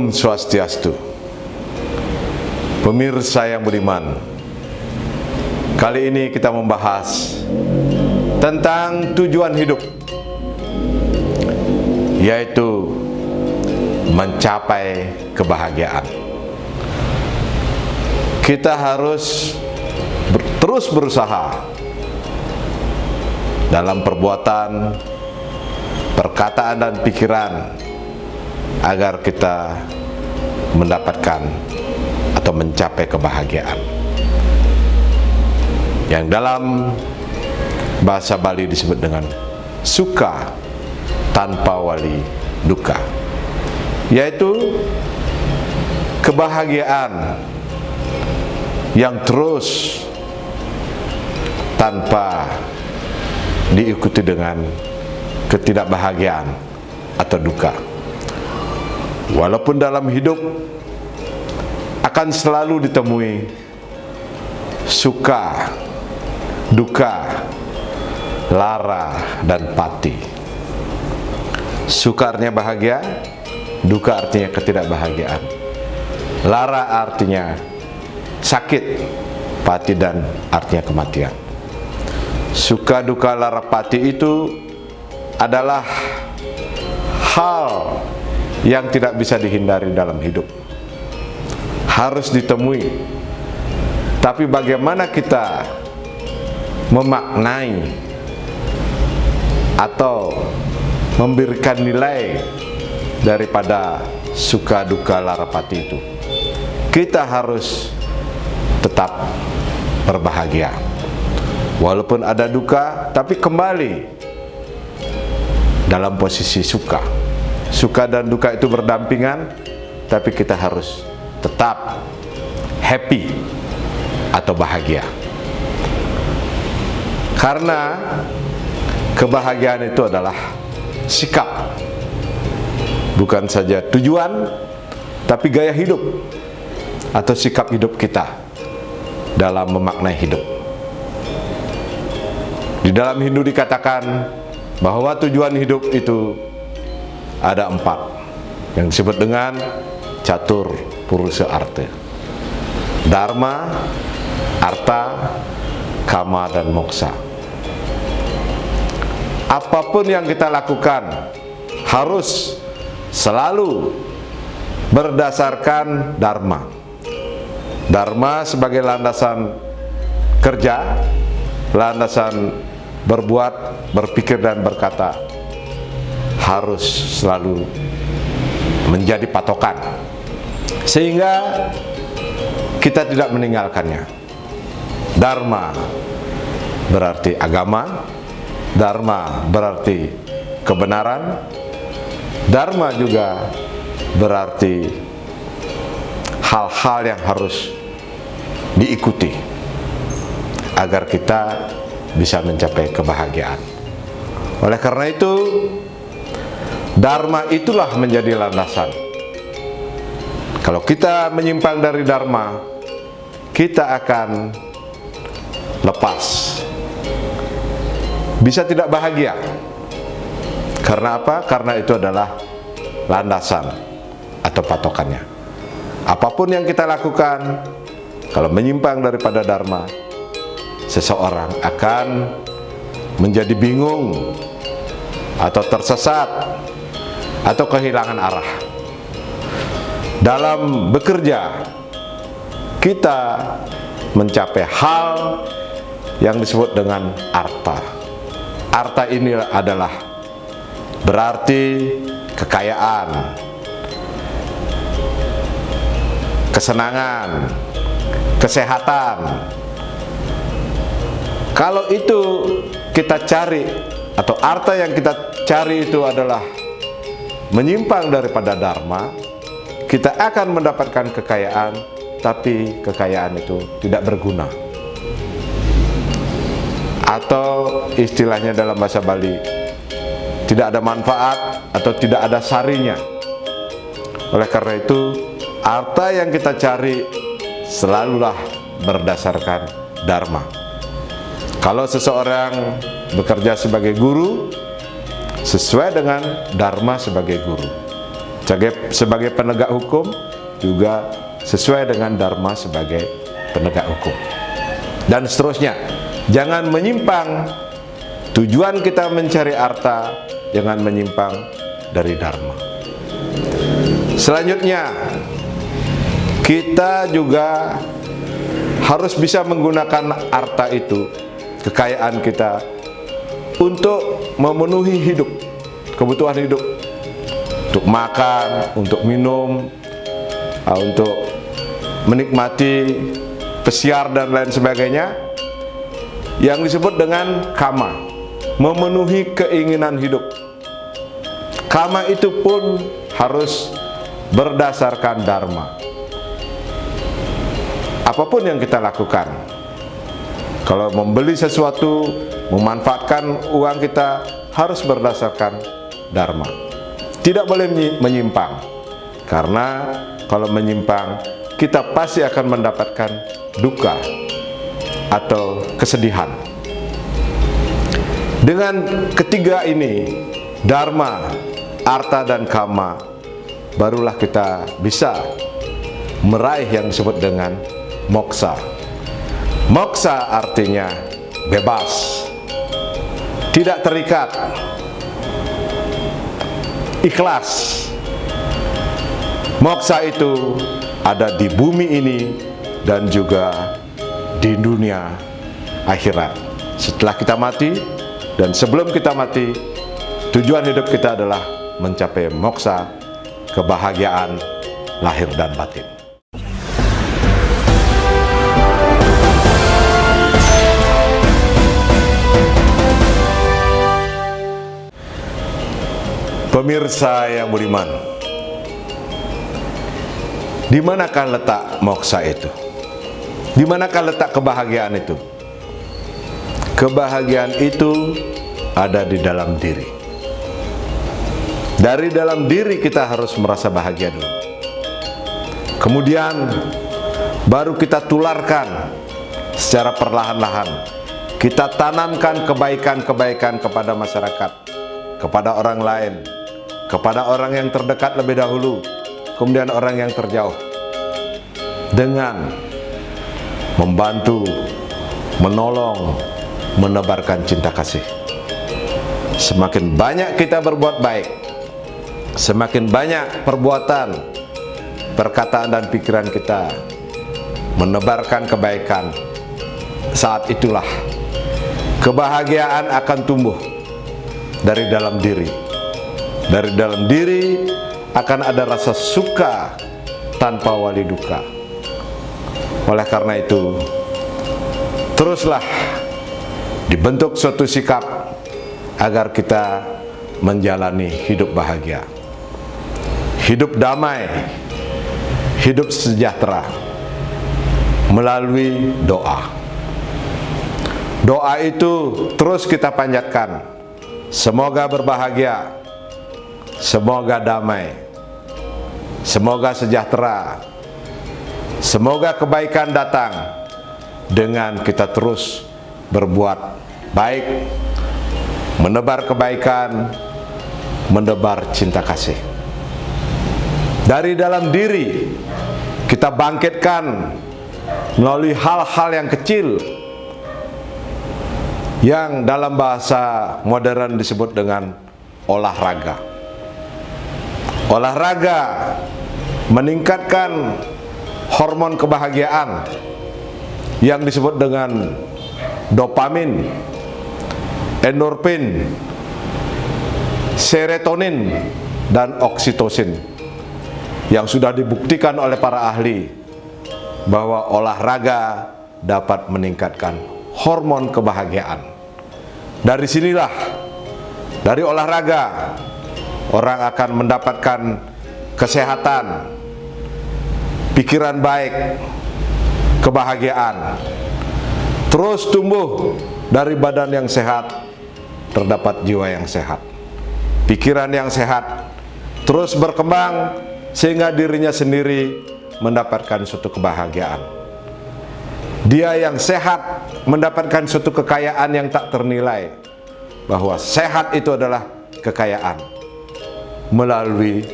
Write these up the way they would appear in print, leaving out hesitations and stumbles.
Om Swastiastu. Pemirsa yang budiman, kali ini kita membahas tentang tujuan hidup, yaitu mencapai kebahagiaan. Kita harus terus berusaha dalam perbuatan, perkataan, dan pikiran agar kita mendapatkan atau mencapai kebahagiaan yang dalam bahasa Bali disebut dengan suka tanpa wali duka, yaitu kebahagiaan yang terus tanpa diikuti dengan ketidakbahagiaan atau duka. Walaupun dalam hidup akan selalu ditemui suka, duka, lara, dan pati. Suka artinya bahagia, duka artinya ketidakbahagiaan, lara artinya sakit, pati dan artinya kematian. Suka, duka, lara, pati itu adalah hal yang tidak bisa dihindari dalam hidup, harus ditemui. Tapi bagaimana kita memaknai atau memberikan nilai daripada suka, duka, lara, pati itu? Kita harus tetap berbahagia walaupun ada duka, tapi kembali dalam posisi suka. Suka dan duka itu berdampingan, tapi kita harus tetap happy atau bahagia. Karena kebahagiaan itu adalah sikap, bukan saja tujuan, tapi gaya hidup atau sikap hidup kita dalam memaknai hidup. Di dalam Hindu dikatakan bahwa tujuan hidup itu ada 4 yang disebut dengan catur purusa arta: dharma, arta, kama, dan moksa. Apapun yang kita lakukan harus selalu berdasarkan dharma. Dharma sebagai landasan kerja, landasan berbuat, berpikir, dan berkata harus selalu menjadi patokan, sehingga kita tidak meninggalkannya. Dharma berarti agama, dharma berarti kebenaran, dharma juga berarti hal-hal yang harus diikuti agar kita bisa mencapai kebahagiaan. Oleh karena itu, dharma itulah menjadi landasan. Kalau kita menyimpang dari dharma, kita akan lepas, bisa tidak bahagia. Karena apa? Karena itu adalah landasan atau patokannya. Apapun yang kita lakukan, kalau menyimpang daripada dharma, seseorang akan menjadi bingung atau tersesat atau kehilangan arah. Dalam bekerja, kita mencapai hal yang disebut dengan arta. Arta ini adalah berarti kekayaan, kesenangan, kesehatan. Kalau itu kita cari, atau arta yang kita cari itu adalah menyimpang daripada dharma, kita akan mendapatkan kekayaan, tapi kekayaan itu tidak berguna. Atau istilahnya dalam bahasa Bali, tidak ada manfaat atau tidak ada sarinya. Oleh karena itu, harta yang kita cari selalulah berdasarkan dharma. Kalau seseorang bekerja sebagai guru, sesuai dengan dharma sebagai guru. sebagai penegak hukum juga sesuai dengan dharma sebagai penegak hukum. Dan seterusnya, jangan menyimpang. Tujuan kita mencari harta, jangan menyimpang dari dharma. Selanjutnya, kita juga harus bisa menggunakan harta itu, kekayaan kita, untuk memenuhi hidup, kebutuhan hidup, untuk makan, untuk minum, untuk menikmati pesiar dan lain sebagainya, yang disebut dengan kama, memenuhi keinginan hidup. Kama itu pun harus berdasarkan dharma. Apapun yang kita lakukan, kalau membeli sesuatu, memanfaatkan uang kita, harus berdasarkan dharma. Tidak boleh menyimpang, karena kalau menyimpang, kita pasti akan mendapatkan duka atau kesedihan. Dengan ketiga ini, dharma, arta, dan kama, barulah kita bisa meraih yang disebut dengan moksa. Moksa artinya bebas, tidak terikat, ikhlas. Moksa itu ada di bumi ini dan juga di dunia akhirat. Setelah kita mati dan sebelum kita mati, tujuan hidup kita adalah mencapai moksa, kebahagiaan lahir dan batin. Pemirsa yang budiman, di manakah letak moksa itu? Di manakah letak kebahagiaan itu? Kebahagiaan itu ada di dalam diri. Dari dalam diri kita harus merasa bahagia dulu. Kemudian baru kita tularkan secara perlahan-lahan. Kita tanamkan kebaikan-kebaikan kepada masyarakat, kepada orang lain, kepada orang yang terdekat lebih dahulu, kemudian orang yang terjauh, dengan membantu, menolong, menebarkan cinta kasih. Semakin banyak kita berbuat baik, semakin banyak perbuatan, perkataan, dan pikiran kita menebarkan kebaikan, saat itulah kebahagiaan akan tumbuh dari dalam diri. Dari dalam diri akan ada rasa suka tanpa wali duka. Oleh karena itu, teruslah dibentuk suatu sikap agar kita menjalani hidup bahagia, hidup damai, hidup sejahtera melalui doa. Doa itu terus kita panjatkan. Semoga berbahagia, semoga damai, semoga sejahtera, semoga kebaikan datang dengan kita terus berbuat baik, menebar kebaikan, menebar cinta kasih. Dari dalam diri kita bangkitkan melalui hal-hal yang kecil, yang dalam bahasa modern disebut dengan olahraga. Olahraga meningkatkan hormon kebahagiaan yang disebut dengan dopamin, endorfin, serotonin, dan oksitosin, yang sudah dibuktikan oleh para ahli bahwa olahraga dapat meningkatkan hormon kebahagiaan. Dari sinilah, dari olahraga, orang akan mendapatkan kesehatan, pikiran baik, kebahagiaan. Terus tumbuh dari badan yang sehat, terdapat jiwa yang sehat, pikiran yang sehat, terus berkembang sehingga dirinya sendiri mendapatkan suatu kebahagiaan. Dia yang sehat mendapatkan suatu kekayaan yang tak ternilai, bahwa sehat itu adalah kekayaan melalui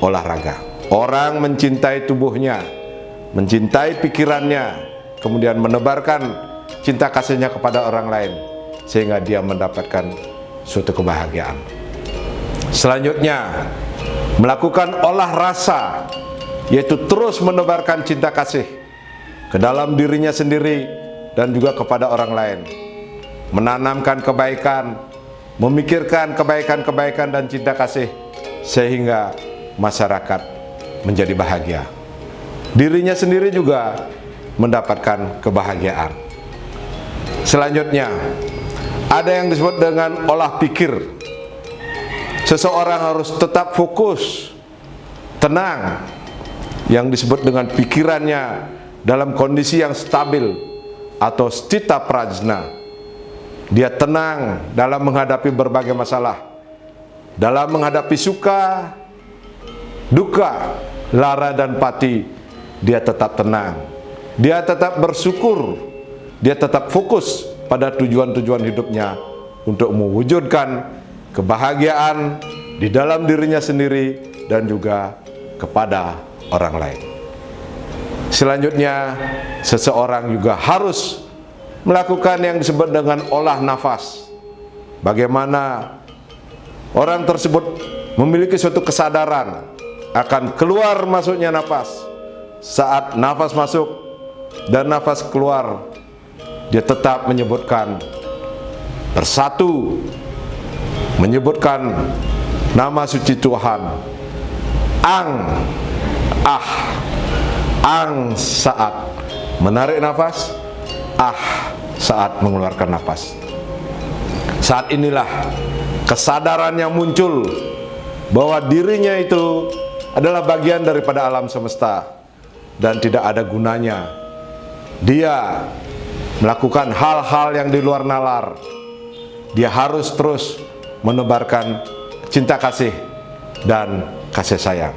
olahraga. Orang mencintai tubuhnya, mencintai pikirannya, kemudian menebarkan cinta kasihnya kepada orang lain, sehingga dia mendapatkan suatu kebahagiaan. Selanjutnya, melakukan olah rasa, yaitu terus menebarkan cinta kasih ke dalam dirinya sendiri dan juga kepada orang lain. Menanamkan kebaikan, memikirkan kebaikan-kebaikan dan cinta kasih, sehingga masyarakat menjadi bahagia. Dirinya sendiri juga mendapatkan kebahagiaan. Selanjutnya, ada yang disebut dengan olah pikir. Seseorang harus tetap fokus, tenang, yang disebut dengan pikirannya dalam kondisi yang stabil atau stita prajna. Dia tenang dalam menghadapi berbagai masalah, dalam menghadapi suka, duka, lara dan pati. Dia tetap tenang, dia tetap bersyukur, dia tetap fokus pada tujuan-tujuan hidupnya untuk mewujudkan kebahagiaan di dalam dirinya sendiri dan juga kepada orang lain. Selanjutnya, seseorang juga harus melakukan yang disebut dengan olah nafas. Bagaimana orang tersebut memiliki suatu kesadaran akan keluar masuknya nafas. Saat nafas masuk dan nafas keluar, dia tetap menyebutkan bersatu, menyebutkan nama suci Tuhan. Ang, ah, ang saat menarik nafas, ah saat mengeluarkan nafas. Saat inilah kesadaran yang muncul bahwa dirinya itu adalah bagian daripada alam semesta dan tidak ada gunanya dia melakukan hal-hal yang di luar nalar. Dia harus terus menebarkan cinta kasih dan kasih sayang.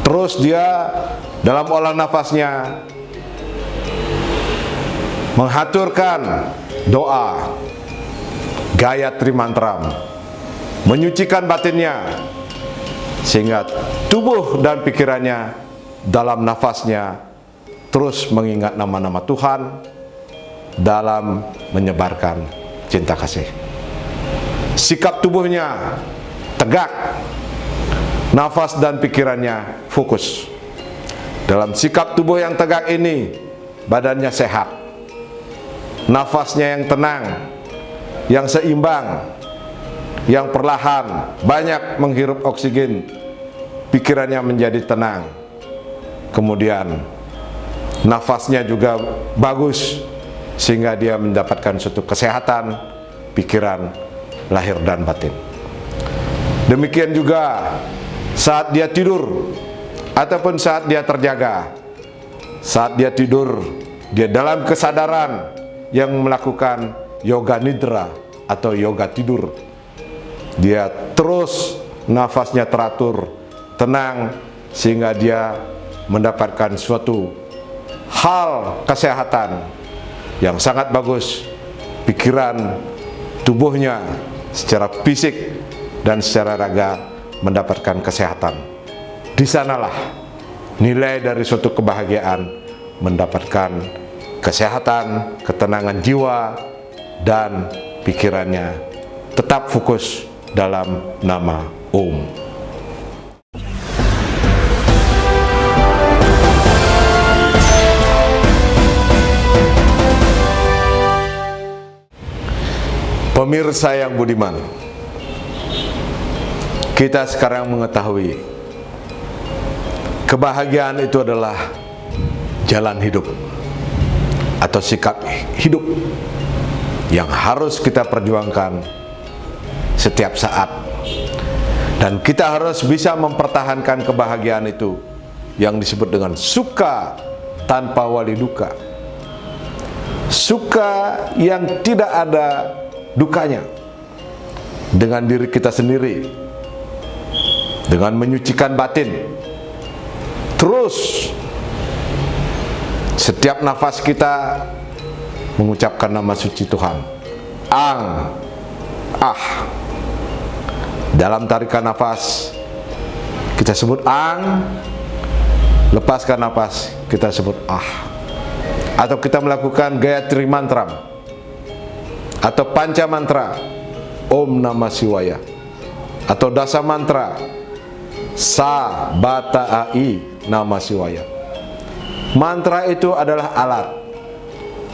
Terus dia dalam olah nafasnya menghaturkan doa Gayatri Mantram, menyucikan batinnya sehingga tubuh dan pikirannya dalam nafasnya terus mengingat nama-nama Tuhan dalam menyebarkan cinta kasih. Sikap tubuhnya tegak, nafas dan pikirannya fokus. Dalam sikap tubuh yang tegak ini, badannya sehat, nafasnya yang tenang, yang seimbang, yang perlahan, banyak menghirup oksigen, pikirannya menjadi tenang. Kemudian nafasnya juga bagus sehingga dia mendapatkan suatu kesehatan pikiran, lahir dan batin. Demikian juga saat dia tidur ataupun saat dia terjaga. Saat dia tidur, dia dalam kesadaran yang melakukan yoga nidra atau yoga tidur. Dia terus nafasnya teratur, tenang, sehingga dia mendapatkan suatu hal kesehatan yang sangat bagus. Pikiran, tubuhnya secara fisik dan secara raga mendapatkan kesehatan. Di sanalah nilai dari suatu kebahagiaan, mendapatkan kesehatan, ketenangan jiwa, dan pikirannya tetap fokus dalam nama Om. Pemirsa yang budiman, kita sekarang mengetahui kebahagiaan itu adalah jalan hidup atau sikap hidup yang harus kita perjuangkan setiap saat, dan kita harus bisa mempertahankan kebahagiaan itu yang disebut dengan suka tanpa wali duka, suka yang tidak ada dukanya dengan diri kita sendiri, dengan menyucikan batin. Terus setiap nafas kita mengucapkan nama suci Tuhan. Ang, ah. Dalam tarikan nafas Kita sebut ang, lepaskan napas, kita sebut ah. Atau kita melakukan Gayatri Mantra atau Panca Mantra, Om Namah Shivaya, atau Dasa Mantra, Sa Bata Ai Namah Shivaya. Mantra itu adalah alat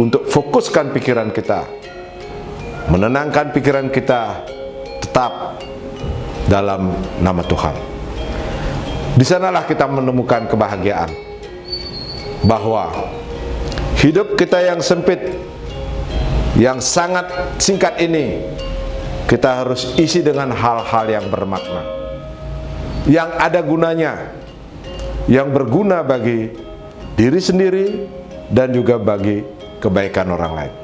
untuk fokuskan pikiran kita, menenangkan pikiran kita tetap dalam nama Tuhan. Di sanalah kita menemukan kebahagiaan, bahwa hidup kita yang sempit, yang sangat singkat ini, kita harus isi dengan hal-hal yang bermakna, yang ada gunanya, yang berguna bagi diri sendiri dan juga bagi kebaikan orang lain.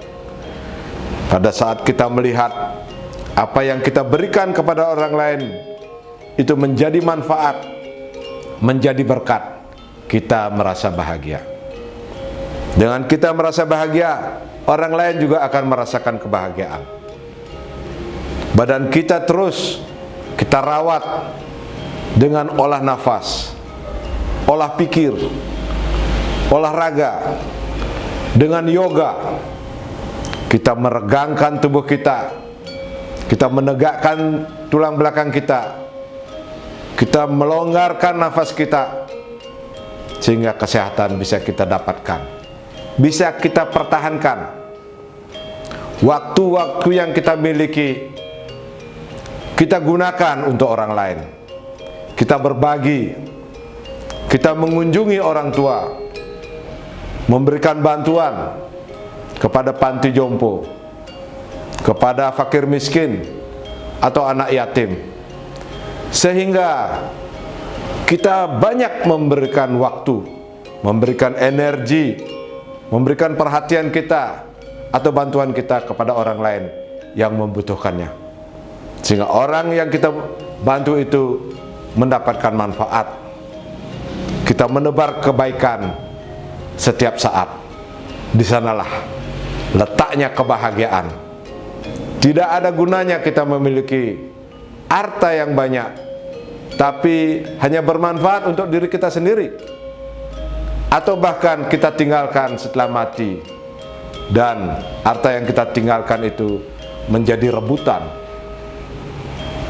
Pada saat kita melihat apa yang kita berikan kepada orang lain itu menjadi manfaat, menjadi berkat, kita merasa bahagia. Dengan kita merasa bahagia, orang lain juga akan merasakan kebahagiaan. Badan kita terus kita rawat dengan olah nafas, olah pikir, olahraga, dengan yoga. Kita meregangkan tubuh kita, kita menegakkan tulang belakang kita, kita melonggarkan nafas kita, sehingga kesehatan bisa kita dapatkan, bisa kita pertahankan. Waktu-waktu yang kita miliki, kita gunakan untuk orang lain. Kita berbagi, kita mengunjungi orang tua, memberikan bantuan kepada panti jompo, kepada fakir miskin atau anak yatim, sehingga kita banyak memberikan waktu, memberikan energi, memberikan perhatian kita atau bantuan kita kepada orang lain yang membutuhkannya, sehingga orang yang kita bantu itu mendapatkan manfaat. Kita menebar kebaikan setiap saat. Di sanalah letaknya kebahagiaan. Tidak ada gunanya kita memiliki harta yang banyak, tapi hanya bermanfaat untuk diri kita sendiri, atau bahkan kita tinggalkan setelah mati, dan harta yang kita tinggalkan itu menjadi rebutan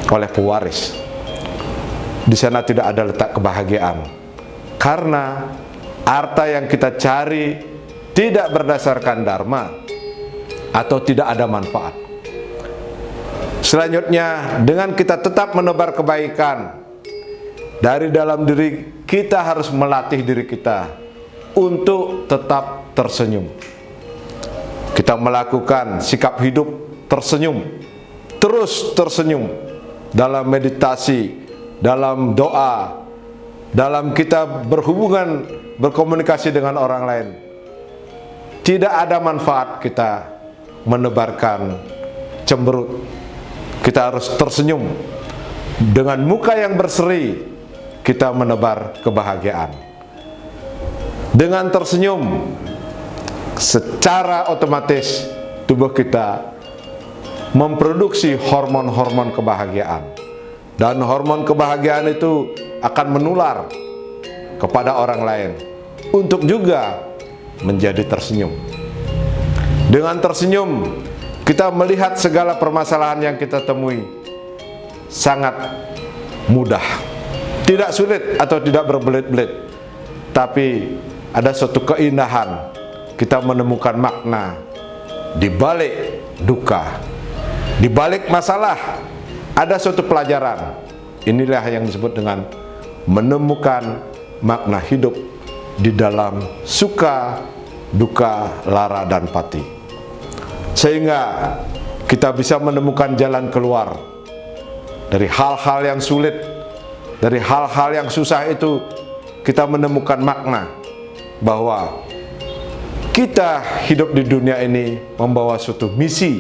oleh pewaris. Di sana tidak ada letak kebahagiaan, karena harta yang kita cari tidak berdasarkan dharma atau tidak ada manfaat. Selanjutnya, dengan kita tetap menebar kebaikan dari dalam diri, kita harus melatih diri kita untuk tetap tersenyum. Kita melakukan sikap hidup tersenyum, terus tersenyum dalam meditasi, dalam doa, dalam kita berhubungan, berkomunikasi dengan orang lain. Tidak ada manfaat kita menebarkan cemberut. Kita harus tersenyum. Dengan muka yang berseri, kita menebar kebahagiaan. Dengan tersenyum, secara otomatis tubuh kita memproduksi hormon-hormon kebahagiaan. Dan hormon kebahagiaan itu akan menular kepada orang lain untuk juga menjadi tersenyum. Dengan tersenyum, kita melihat segala permasalahan yang kita temui sangat mudah, tidak sulit atau tidak berbelit-belit, tapi ada suatu keindahan. Kita menemukan makna di balik duka, di balik masalah ada suatu pelajaran. Inilah yang disebut dengan menemukan makna hidup di dalam suka, duka, lara, dan pati. Sehingga kita bisa menemukan jalan keluar dari hal-hal yang sulit, dari hal-hal yang susah itu. Kita menemukan makna bahwa kita hidup di dunia ini membawa suatu misi,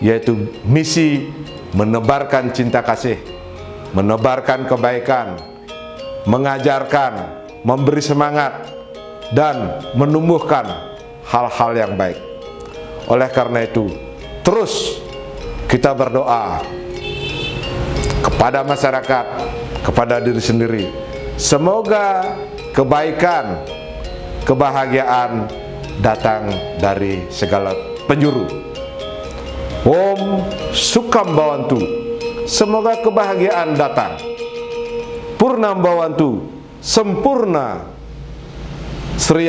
yaitu misi menebarkan cinta kasih, menebarkan kebaikan, mengajarkan, memberi semangat, dan menumbuhkan hal-hal yang baik. Oleh karena itu, terus kita berdoa kepada masyarakat, kepada diri sendiri. Semoga kebaikan, kebahagiaan datang dari segala penjuru. Om Sukam Bhawantu. Semoga kebahagiaan datang. Purnam Bhawantu. Sempurna. Sriya